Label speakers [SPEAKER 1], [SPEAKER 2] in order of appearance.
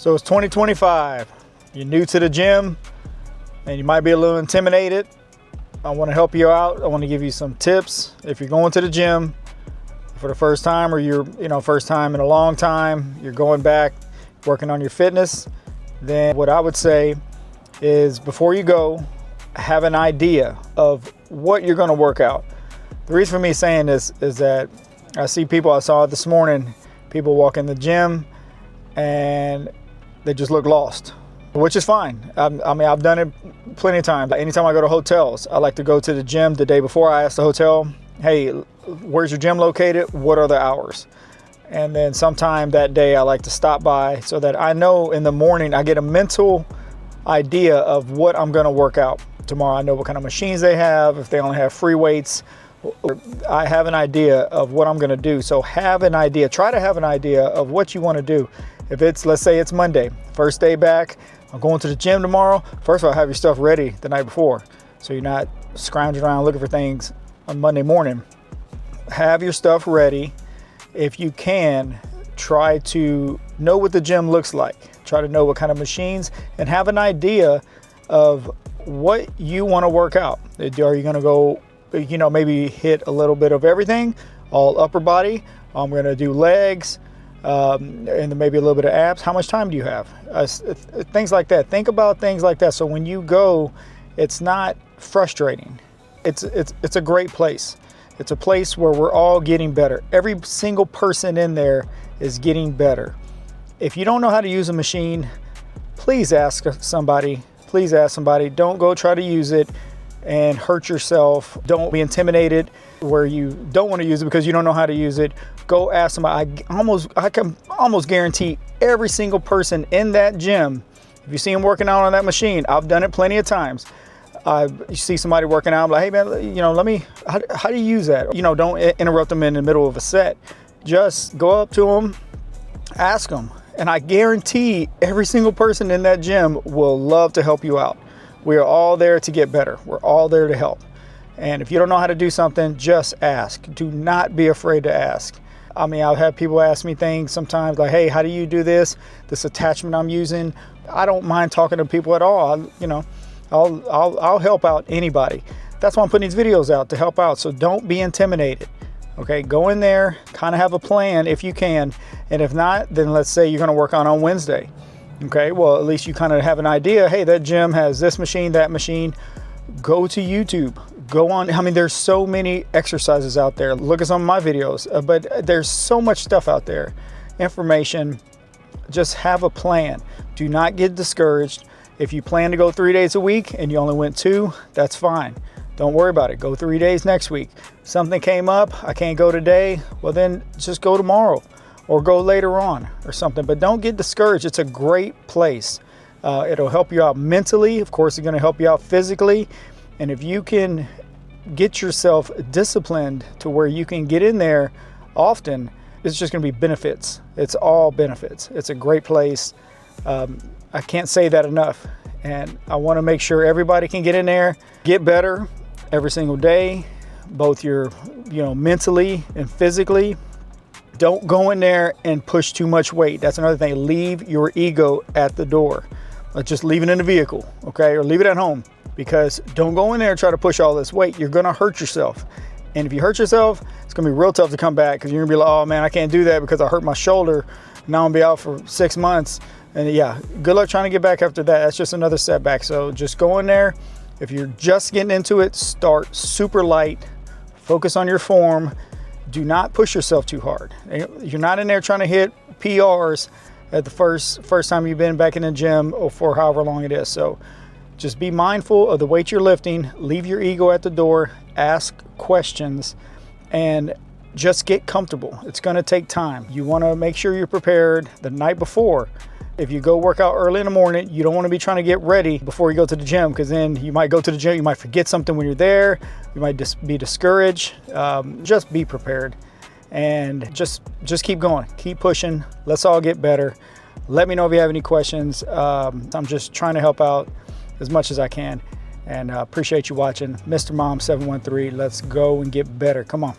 [SPEAKER 1] So it's 2025. You're new to the gym and you might be a little intimidated. I want to help you out. I want to give you some tips. If you're going to the gym for the first time, or you're, first time in a long time, you're going back, working on your fitness, then what I would say is before you go, have an idea of what you're going to work out. The reason for me saying this is that I saw it this morning, people walk in the gym and they just look lost, which is fine. I've done it plenty of times. Anytime I go to hotels, I like to go to the gym the day before. I ask the hotel, hey, where's your gym located? What are the hours? And then sometime that day I like to stop by so that I know in the morning I get a mental idea of what I'm going to work out tomorrow. I know what kind of machines they have, if they only have free weights. I have an idea of what I'm going to do. So have an idea, try to have an idea of what you want to do. If it's, let's say it's Monday, first day back, I'm going to the gym tomorrow. First of all, have your stuff ready the night before, so you're not scrounging around looking for things on Monday morning. Have your stuff ready. If you can, try to know what the gym looks like. Try to know what kind of machines and have an idea of what you want to work out. Are you going to go, maybe hit a little bit of everything, all upper body? I'm going to do legs, and then maybe a little bit of abs. How much time do you have? Things like that. Think about things like that. So when you go, it's not frustrating. It's a great place. It's a place where we're all getting better. Every single person in there is getting better. If you don't know how to use a machine, please ask somebody. Please ask somebody. Don't go try to use it and hurt yourself. Don't be intimidated where you don't want to use it because you don't know how to use it. Go ask somebody. I can almost guarantee every single person in that gym, if you see them working out on that machine, I've done it plenty of times. You see somebody working out, I'm like, hey man, how do you use that? Don't interrupt them in the middle of a set. Just go up to them, ask them. And I guarantee every single person in that gym will love to help you out. We are all there to get better. We're all there to help. And if you don't know how to do something, just ask. Do not be afraid to ask. I've had people ask me things sometimes like, hey, how do you do this attachment I'm using? I don't mind talking to people at all. I'll help out anybody. That's why I'm putting these videos out, to help out. So don't be intimidated. Okay, go in there, kind of have a plan if you can. And if not, then let's say you're going to work on Wednesday. Okay, well, at least you kind of have an idea. Hey, that gym has this machine, that machine. Go to YouTube. Go on. There's so many exercises out there. Look at some of my videos, but there's so much stuff out there. Information. Just have a plan. Do not get discouraged. If you plan to go 3 days a week and you only went 2, that's fine. Don't worry about it. Go 3 days next week. Something came up, I can't go today. Well, then just go tomorrow or go later on or something. But don't get discouraged. It's a great place. It'll help you out mentally. Of course, it's going to help you out physically. And if you can get yourself disciplined to where you can get in there often, it's just going to be benefits. It's all benefits. It's a great place. I can't say that enough. And I want to make sure everybody can get in there, get better every single day, both mentally and physically. Don't go in there and push too much weight. That's another thing. Leave your ego at the door. Just leave it in the vehicle, okay? Or leave it at home, because don't go in there and try to push all this weight. You're going to hurt yourself. And if you hurt yourself, it's going to be real tough to come back, because you're going to be like, oh man, I can't do that because I hurt my shoulder. Now I'm going to be out for 6 months. And yeah, good luck trying to get back after that. That's just another setback. So just go in there. If you're just getting into it, start super light. Focus on your form. Do not push yourself too hard. You're not in there trying to hit PRs at the first time you've been back in the gym, or for however long it is. So just be mindful of the weight you're lifting. Leave your ego at the door. Ask questions and just get comfortable. It's going to take time. You want to make sure you're prepared the night before. If you go work out early in the morning, you don't want to be trying to get ready before you go to the gym, because then you might go to the gym, you might forget something when you're there, you might just be discouraged. Just be prepared and just keep going, keep pushing. Let's all get better. Let me know if you have any questions. I'm just trying to help out as much as I can, and appreciate you watching. Mr. Mom 713, let's go and get better. Come on.